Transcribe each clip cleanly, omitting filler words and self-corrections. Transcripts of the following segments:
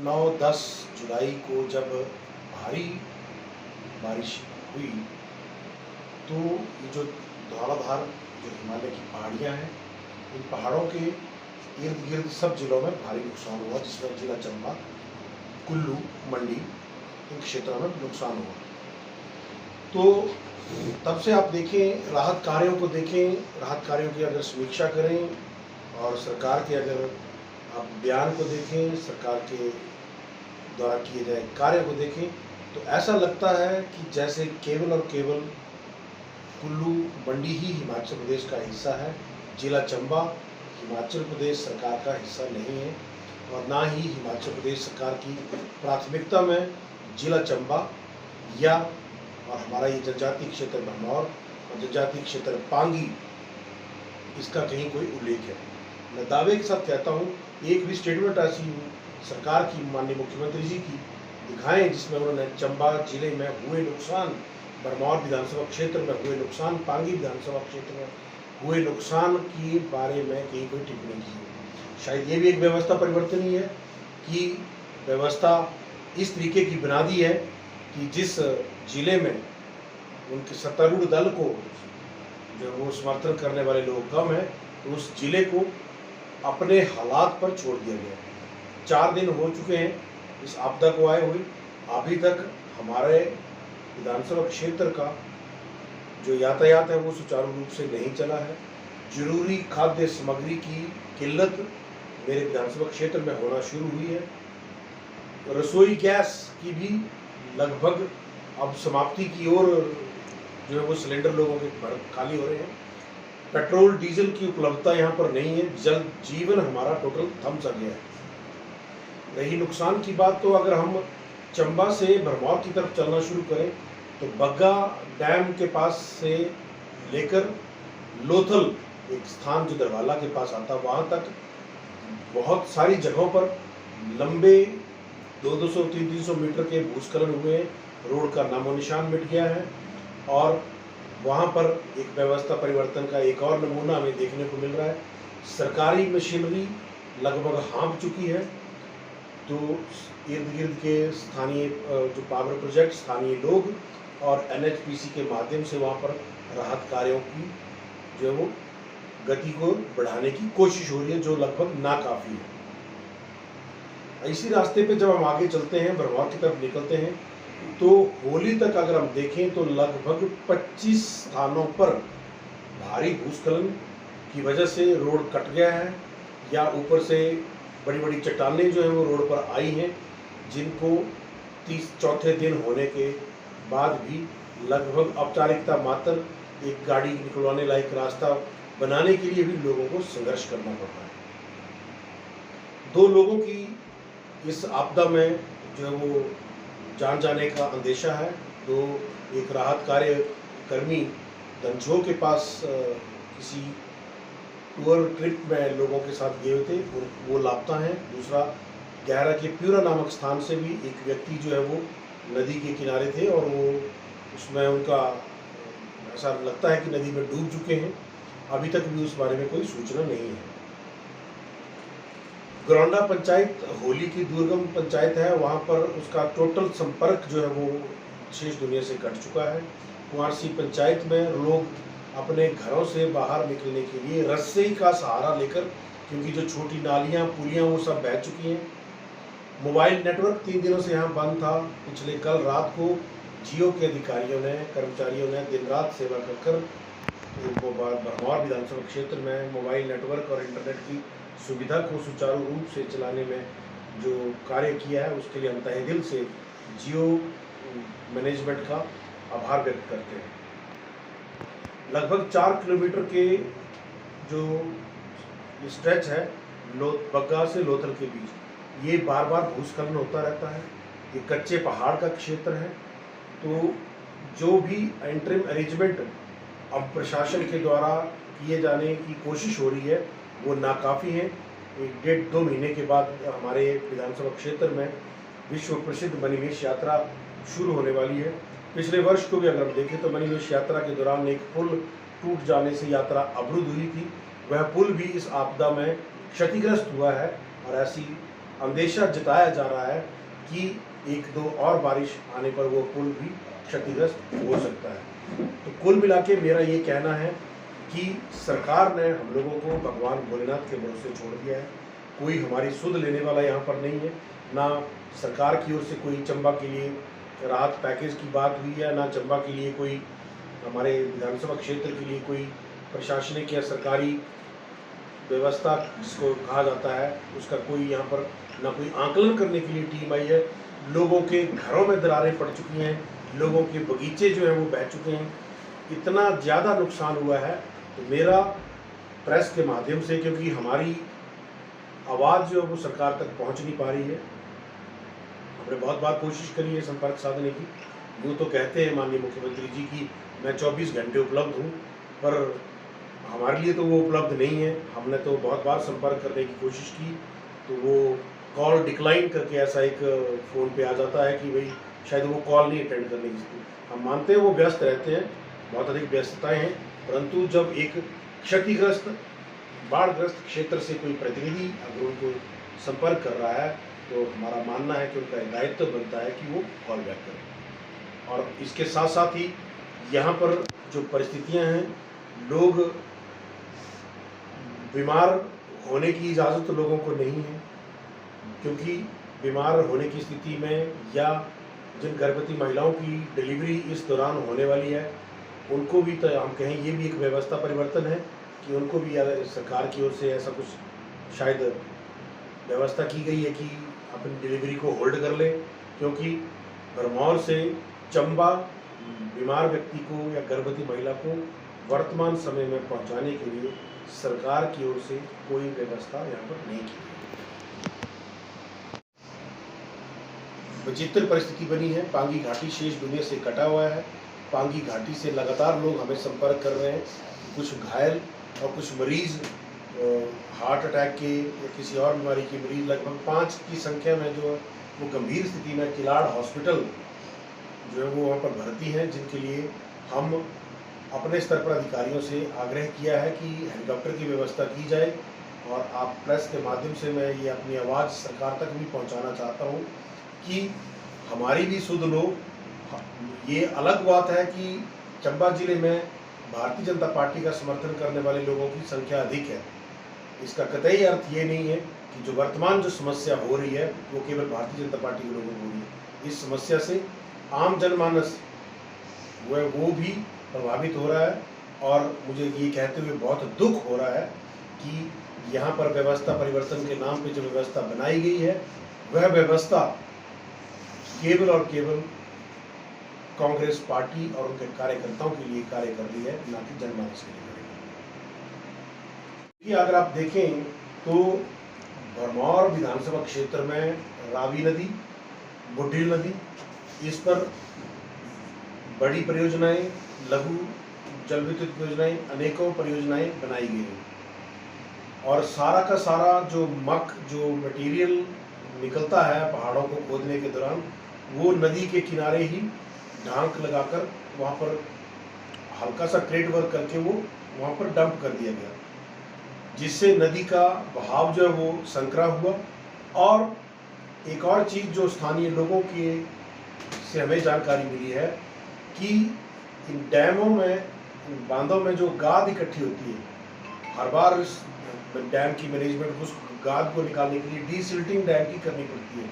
9-10 जुलाई को जब भारी बारिश हुई तो ये जो धौलाधार जो हिमालय की पहाड़ियाँ हैं, इन पहाड़ों के इर्द गिर्द सब जिलों में भारी नुकसान हुआ, जिसमें जिला चंबा, कुल्लू, मंडी इन क्षेत्रों में नुकसान हुआ। तो तब से आप देखें, राहत कार्यों को देखें, राहत कार्यों की अगर समीक्षा करें और सरकार के अगर आप बयान को देखें, सरकार के द्वारा किए गए कार्य को देखें, तो ऐसा लगता है कि जैसे केवल और केवल कुल्लू, मंडी ही हिमाचल प्रदेश का हिस्सा है। जिला चंबा हिमाचल प्रदेश सरकार का हिस्सा नहीं है और ना ही हिमाचल प्रदेश सरकार की प्राथमिकता में जिला चंबा या और हमारा ये जनजातीय क्षेत्र भरमौर और जनजातीय क्षेत्र पांगी, इसका कहीं कोई उल्लेख है। मैं दावे के साथ कहता हूँ, एक भी स्टेटमेंट ऐसी सरकार की, माननीय मुख्यमंत्री जी की दिखाएं जिसमें उन्होंने चंबा जिले में हुए नुकसान, भरमौर विधानसभा क्षेत्र में हुए नुकसान, पांगी विधानसभा क्षेत्र में हुए नुकसान के बारे में कहीं कोई टिप्पणी की हो। शायद ये भी एक व्यवस्था परिवर्तन ही है कि व्यवस्था इस तरीके की बना दी है कि जिस जिले में उनके सत्तारूढ़ दल को जो वो समर्थन करने वाले लोग कम हैं, तो उस जिले को अपने हालात पर छोड़ दिया गया। 4 दिन हो चुके हैं इस आपदा को आए हुए, अभी तक हमारे विधानसभा क्षेत्र का जो यातायात है वो सुचारू रूप से नहीं चला है। जरूरी खाद्य सामग्री की किल्लत मेरे विधानसभा क्षेत्र में होना शुरू हुई है। रसोई गैस की भी लगभग अब समाप्ति की ओर जो है वो सिलेंडर लोगों के खाली हो रहे हैं। पेट्रोल डीजल की उपलब्धता यहाँ पर नहीं है। जल जीवन हमारा टोटल थम सा गया है। रही नुकसान की बात, तो अगर हम चंबा से भरमौर की तरफ चलना शुरू करें तो बग्गा डैम के पास से लेकर लोथल एक स्थान जो दरवाला के पास आता, वहाँ तक बहुत सारी जगहों पर लंबे 200-300 मीटर के भूस्खलन हुए हैं। रोड का नामो निशान मिट गया है और वहाँ पर एक व्यवस्था परिवर्तन का एक और नमूना हमें देखने को मिल रहा है। सरकारी मशीनरी लगभग हाँफ चुकी है, तो इर्द गिर्द के स्थानीय जो पावर प्रोजेक्ट, स्थानीय लोग और NHPC के माध्यम से वहाँ पर राहत कार्यों की जो है वो गति को बढ़ाने की कोशिश हो रही है, जो लगभग नाकाफ़ी है। इसी रास्ते पे जब हम आगे चलते हैं, भरमौर की तरफ निकलते हैं, तो होली तक अगर हम देखें तो लगभग 25 स्थानों पर भारी भूस्खलन की वजह से रोड कट गया है या ऊपर से बड़ी बड़ी चट्टानें जो हैं वो रोड पर आई हैं, जिनको 34 दिन होने के बाद भी लगभग औपचारिकता मात्र एक गाड़ी निकलवाने लायक रास्ता बनाने के लिए भी लोगों को संघर्ष करना पड़ रहा है। 2 लोगों की इस आपदा में जो है वो जान जाने का अंदेशा है। एक राहत कार्य कर्मी दंजो के पास किसी टूर ट्रिप में लोगों के साथ गए थे, वो लापता हैं। दूसरा, गहरा के प्यूरा नामक स्थान से भी एक व्यक्ति जो है वो नदी के किनारे थे और वो उसमें उनका ऐसा लगता है कि नदी में डूब चुके हैं। अभी तक भी उस बारे में कोई सूचना नहीं है। गरौंडा पंचायत होली की दुर्गम पंचायत है, वहाँ पर उसका टोटल संपर्क जो है वो शेष दुनिया से कट चुका है। कुंवारसी पंचायत में लोग अपने घरों से बाहर निकलने के लिए रस्से का सहारा लेकर, क्योंकि जो छोटी नालियाँ पुलियाँ वो सब बह चुकी हैं। मोबाइल नेटवर्क 3 दिनों से यहाँ बंद था। पिछले कल रात को जियो के अधिकारियों ने, कर्मचारियों ने दिन रात सेवा कर भरमौर विधानसभा क्षेत्र में मोबाइल नेटवर्क और इंटरनेट की सुविधा को सुचारू रूप से चलाने में जो कार्य किया है, उसके लिए हम तहे दिल से जियो मैनेजमेंट का आभार व्यक्त करते हैं। लगभग 4 किलोमीटर के जो स्ट्रेच है बग्गा से लोथल के बीच, ये बार बार भूस्खलन होता रहता है। ये कच्चे पहाड़ का क्षेत्र है, तो जो भी इंटरिम अरेंजमेंट अब प्रशासन के द्वारा किए जाने की कोशिश हो रही है वो नाकाफ़ी है। 1-1.5-2 महीने के बाद हमारे विधानसभा क्षेत्र में विश्व प्रसिद्ध मणिमहेश यात्रा शुरू होने वाली है। पिछले वर्ष को भी अगर हम देखें तो मणिमहेश यात्रा के दौरान एक पुल टूट जाने से यात्रा अवरुद्ध हुई थी। वह पुल भी इस आपदा में क्षतिग्रस्त हुआ है और ऐसी अंदेशा जताया जा रहा है कि एक दो और बारिश आने पर वो पुल भी क्षतिग्रस्त हो सकता है। तो कुल मिला के मेरा ये कहना है कि सरकार ने हम लोगों को भगवान भोलेनाथ के भरोसे छोड़ दिया है। कोई हमारी सुध लेने वाला यहाँ पर नहीं है। ना सरकार की ओर से कोई चंबा के लिए राहत पैकेज की बात हुई है, ना चंबा के लिए कोई, हमारे विधानसभा क्षेत्र के लिए कोई प्रशासनिक या सरकारी व्यवस्था जिसको कहा जाता है उसका कोई यहाँ पर ना कोई आंकलन करने के लिए टीम आई है। लोगों के घरों में दरारें पड़ चुकी हैं, लोगों के बगीचे जो हैं वो बह चुके हैं, इतना ज़्यादा नुकसान हुआ है। तो मेरा प्रेस के माध्यम से, क्योंकि हमारी आवाज़ जो है वो सरकार तक पहुंच नहीं पा रही है, हमने बहुत बार कोशिश करी है संपर्क साधने की। यूँ तो कहते हैं माननीय मुख्यमंत्री जी की मैं 24 घंटे उपलब्ध हूँ, पर हमारे लिए तो वो उपलब्ध नहीं है। हमने तो बहुत बार संपर्क करने की कोशिश की तो वो कॉल डिक्लाइन करके ऐसा एक फ़ोन पे आ जाता है कि भाई शायद वो कॉल नहीं अटेंड करने की। हम मानते हैं वो व्यस्त रहते हैं, बहुत अधिक व्यस्तताएं हैं, परंतु जब एक क्षतिग्रस्त बाढ़ग्रस्त क्षेत्र से कोई प्रतिनिधि अगर उनको संपर्क कर रहा है तो हमारा मानना है कि उनका दायित्व बनता है कि वो कॉल बैक करें। और इसके साथ साथ ही यहाँ पर जो परिस्थितियाँ हैं, लोग बीमार होने की इजाज़त तो लोगों को नहीं है, क्योंकि बीमार होने की स्थिति में या जिन गर्भवती महिलाओं की डिलीवरी इस दौरान होने वाली है उनको भी, तो हम कहें ये भी एक व्यवस्था परिवर्तन है कि उनको भी सरकार की ओर से ऐसा कुछ शायद व्यवस्था की गई है कि अपनी डिलीवरी को होल्ड कर ले, क्योंकि भरमौर से चंबा बीमार व्यक्ति को या गर्भवती महिला को वर्तमान समय में पहुंचाने के लिए सरकार की ओर से कोई व्यवस्था यहाँ पर नहीं की गई। विचित्र परिस्थिति बनी है। पांगी घाटी शेष दुनिया से कटा हुआ है। पांगी घाटी से लगातार लोग हमें संपर्क कर रहे हैं, कुछ घायल और कुछ मरीज हार्ट अटैक के या किसी और बीमारी के मरीज, लगभग 5 की संख्या में जो वो गंभीर स्थिति में किलाड़ हॉस्पिटल जो है वो वहाँ पर भर्ती हैं, जिनके लिए हम अपने स्तर पर अधिकारियों से आग्रह किया है कि हेलीकॉप्टर की व्यवस्था की जाए। और आप प्रेस के माध्यम से मैं ये अपनी आवाज़ सरकार तक भी पहुंचाना चाहता हूं कि हमारी भी सुध लो। ये अलग बात है कि चंबा जिले में भारतीय जनता पार्टी का समर्थन करने वाले लोगों की संख्या अधिक है, इसका कतई अर्थ ये नहीं है कि जो वर्तमान जो समस्या हो रही है वो केवल भारतीय जनता पार्टी के लोगों को हो रही है। इस समस्या से आम जनमानस वो भी प्रभावित हो रहा है। और मुझे ये कहते हुए बहुत दुख हो रहा है कि यहाँ पर व्यवस्था परिवर्तन के नाम पे जो व्यवस्था बनाई गई है वह व्यवस्था केवल और केवल कांग्रेस पार्टी और उनके कार्यकर्ताओं के लिए कार्य कर रही है, ना कि जनमानस के लिए कार्य कर रही है। अगर आप देखें तो भरमौर विधानसभा क्षेत्र में रावी नदी, बुढ़ील नदी, इस पर बड़ी परियोजनाएं, लघु जल विद्युत परियोजनाएं, अनेकों परियोजनाएं बनाई गई हैं। और सारा का सारा जो मटेरियल निकलता है पहाड़ों को खोदने के दौरान, वो नदी के किनारे ही ढांक लगाकर वहाँ पर हल्का सा क्रेट वर्क करके वो वहाँ पर डंप कर दिया गया, जिससे नदी का बहाव जो है वो संकरा हुआ। और एक और चीज़ जो स्थानीय लोगों के से हमें जानकारी मिली है कि इन डैमों में, इन बांधों में जो गाद इकट्ठी होती है, हर बार इस डैम की मैनेजमेंट उस गाद को निकालने के लिए डीसिल्टिंग डैम की करनी पड़ती है।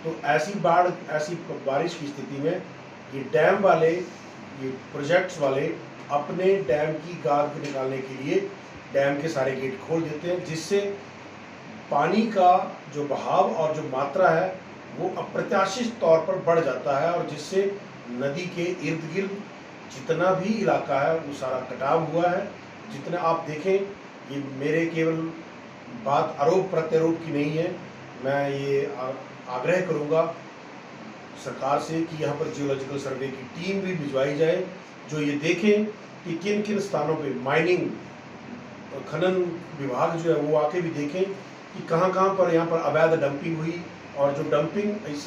तो ऐसी बारिश की स्थिति में ये डैम वाले, ये प्रोजेक्ट्स वाले अपने डैम की गाद को निकालने के लिए डैम के सारे गेट खोल देते हैं, जिससे पानी का जो बहाव और जो मात्रा है वो अप्रत्याशित तौर पर बढ़ जाता है, और जिससे नदी के इर्द गिर्द जितना भी इलाका है वो सारा कटाव हुआ है। जितना आप देखें, ये मेरे केवल बात आरोप प्रत्यारोप की नहीं है, मैं ये आग्रह करूंगा सरकार से कि यहाँ पर जियोलॉजिकल सर्वे की टीम भी भिजवाई जाए, जो ये देखें कि किन किन स्थानों पे माइनिंग, खनन विभाग जो है वो आके भी देखें कि कहाँ कहाँ पर यहाँ पर अवैध डंपिंग हुई, और जो डंपिंग इस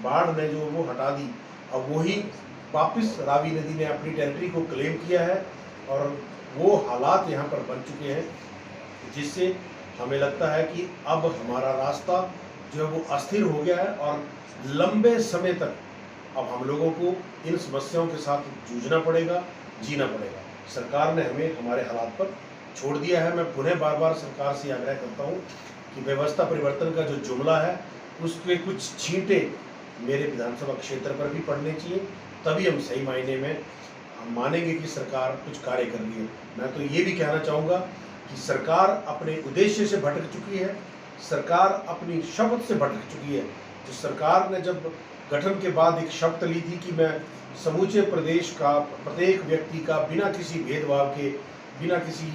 बाढ़ ने जो वो हटा दी, अब वही वापस रावी नदी ने अपनी टेरिटरी को क्लेम किया है, और वो हालात यहाँ पर बन चुके हैं जिससे हमें लगता है कि अब हमारा रास्ता जो है वो अस्थिर हो गया है और लंबे समय तक अब हम लोगों को इन समस्याओं के साथ जूझना पड़ेगा, जीना पड़ेगा। सरकार ने हमें हमारे हालात पर छोड़ दिया है। मैं पुनः बार बार सरकार से आग्रह करता हूँ कि व्यवस्था परिवर्तन का जो जुमला है उसके कुछ छींटे मेरे विधानसभा क्षेत्र पर भी पड़ने चाहिए, तभी हम सही मायने में हम मानेंगे कि सरकार कुछ कार्य कर रही है। मैं तो ये भी कहना चाहूँगा कि सरकार अपने उद्देश्य से भटक चुकी है, सरकार अपनी शपथ से भटक चुकी है। जो सरकार ने जब गठन के बाद एक शपथ ली थी कि मैं समूचे प्रदेश का प्रत्येक व्यक्ति का बिना किसी भेदभाव के, बिना किसी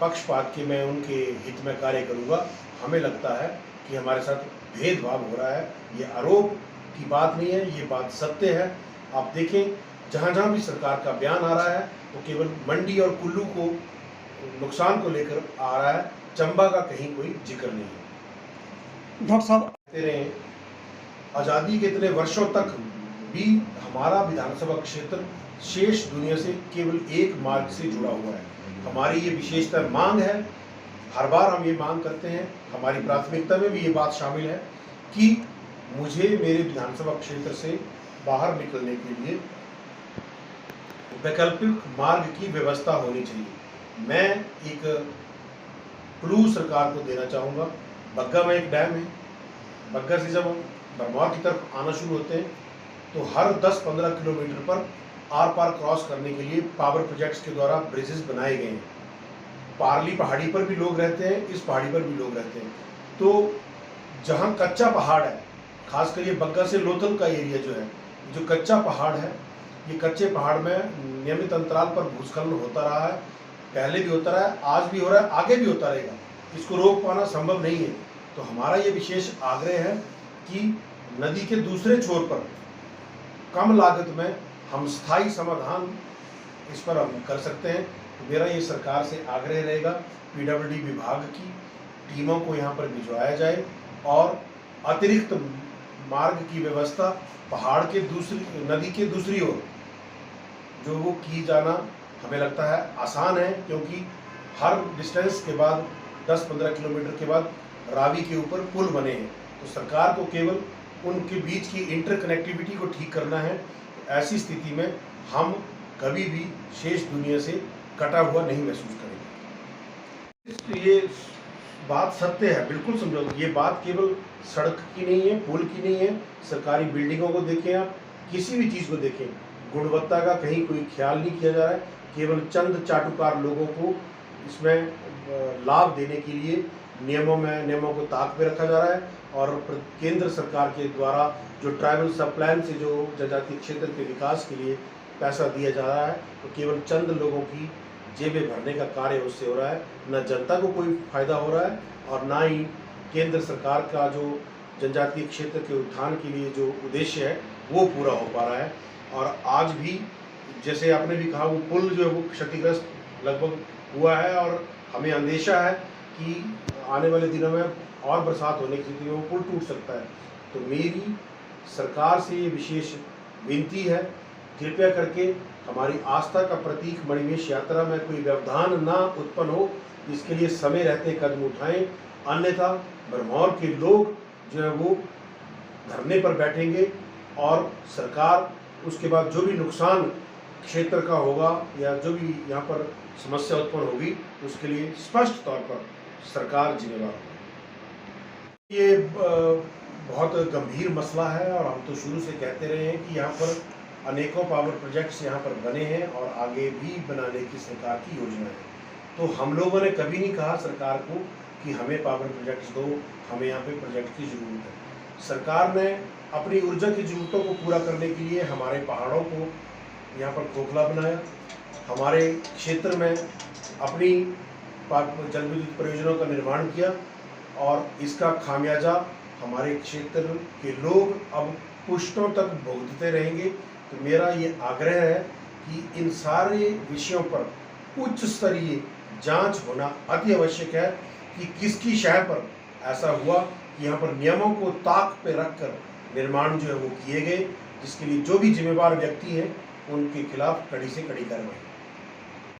पक्षपात के मैं उनके हित में कार्य करूंगा, हमें लगता है कि हमारे साथ भेदभाव हो रहा है। ये आरोप की बात नहीं है, ये बात सत्य है। आप देखें जहाँ जहाँ भी सरकार का बयान आ रहा है वो केवल मंडी और कुल्लू को नुकसान को लेकर आ रहा है, चंबा का कहीं कोई जिक्र नहीं है। डॉक्टर साहब कहते रहे आज़ादी के इतने वर्षों तक भी हमारा विधानसभा क्षेत्र शेष दुनिया से केवल एक मार्ग से जुड़ा हुआ है। हमारी ये विशेषता मांग है, हर बार हम ये मांग करते हैं, हमारी प्राथमिकता में भी ये बात शामिल है कि मुझे मेरे विधानसभा क्षेत्र से बाहर निकलने के लिए वैकल्पिक मार्ग की व्यवस्था होनी चाहिए। मैं एक क्लू सरकार को देना चाहूँगा। बग्गा में एक डैम है, बग्गा से जब हम बरमौर की तरफ आना शुरू होते हैं तो हर 10-15 किलोमीटर पर आर पार क्रॉस करने के लिए पावर प्रोजेक्ट्स के द्वारा ब्रिजेस बनाए गए हैं। पारली पहाड़ी पर भी लोग रहते हैं, इस पहाड़ी पर भी लोग रहते हैं। तो जहाँ कच्चा पहाड़ है, खासकर ये बग्गा से लोथल का एरिया जो है, जो कच्चा पहाड़ है, ये कच्चे पहाड़ में नियमित अंतराल पर भूस्खलन होता रहा है, पहले भी होता रहा है, आज भी हो रहा है, आगे भी होता रहेगा। इसको रोक पाना संभव नहीं है। तो हमारा ये विशेष आग्रह है कि नदी के दूसरे छोर पर कम लागत में हम स्थायी समाधान इस पर हम कर सकते हैं। तो मेरा ये सरकार से आग्रह रहेगा, पीडब्ल्यूडी विभाग की टीमों को यहाँ पर भिजवाया जाए और अतिरिक्त मार्ग की व्यवस्था पहाड़ के नदी के दूसरी ओर जो वो की जाना हमें लगता है आसान है, क्योंकि हर डिस्टेंस के बाद 10-15 किलोमीटर के बाद रावी के ऊपर पुल बने हैं। तो सरकार को केवल उनके बीच की इंटरकनेक्टिविटी को ठीक करना है। ऐसी स्थिति में हम कभी भी शेष दुनिया से कटा हुआ नहीं महसूस करेंगे। ये बात सत्य है, बिल्कुल समझो। ये बात केवल सड़क की नहीं है, पुल की नहीं है। सरकारी बिल्डिंगों को देखें, आप किसी भी चीज़ को देखें, गुणवत्ता का कहीं कोई ख्याल नहीं किया जा रहा है। केवल चंद चाटुकार लोगों को इसमें लाभ देने के लिए नियमों को ताक पे रखा जा रहा है और केंद्र सरकार के द्वारा जो ट्राइबल सब प्लान से जो जनजातीय क्षेत्र के विकास के लिए पैसा दिया जा रहा है, तो केवल चंद लोगों की जेबें भरने का कार्य उससे हो रहा है। न जनता को कोई फायदा हो रहा है और ना ही केंद्र सरकार का जो जनजातीय क्षेत्र के उत्थान के लिए जो उद्देश्य है वो पूरा हो पा रहा है। और आज भी जैसे आपने भी कहा, वो पुल जो है वो क्षतिग्रस्त लगभग हुआ है और हमें अंदेशा है कि आने वाले दिनों में और बरसात होने की स्थिति में वो पुल टूट सकता है। तो मेरी सरकार से ये विशेष विनती है, कृपया करके हमारी आस्था का प्रतीक मणिमहेश यात्रा में कोई व्यवधान ना उत्पन्न हो, इसके लिए समय रहते कदम उठाएं। अन्यथा बरमौर के लोग जो है वो धरने पर बैठेंगे और सरकार उसके बाद जो भी नुकसान क्षेत्र का होगा या जो भी यहाँ पर समस्या उत्पन्न होगी उसके लिए स्पष्ट तौर पर सरकार जिम्मेदार होगी। ये बहुत गंभीर मसला है और हम तो शुरू से कहते रहे हैं कि यहाँ पर अनेकों पावर प्रोजेक्ट्स यहाँ पर बने हैं और आगे भी बनाने की सरकार की योजना है। तो हम लोगों ने कभी नहीं कहा सरकार को कि हमें पावर प्रोजेक्ट्स दो, हमें यहाँ पे प्रोजेक्ट की ज़रूरत है। सरकार ने अपनी ऊर्जा की ज़रूरतों को पूरा करने के लिए हमारे पहाड़ों को यहाँ पर खोखला बनाया, हमारे क्षेत्र में अपनी जल विद्युत परियोजनाओं का निर्माण किया और इसका खामियाजा हमारे क्षेत्र के लोग अब पुश्तों तक भुगतते रहेंगे। तो मेरा ये आग्रह है कि इन सारे विषयों पर उच्च स्तरीय जांच होना अति आवश्यक है कि किसकी शय पर ऐसा हुआ कि यहाँ पर नियमों को ताक पे रखकर निर्माण जो है वो किए गए, जिसके लिए जो भी जिम्मेवार व्यक्ति हैं उनके खिलाफ कड़ी से कड़ी कार्रवाई।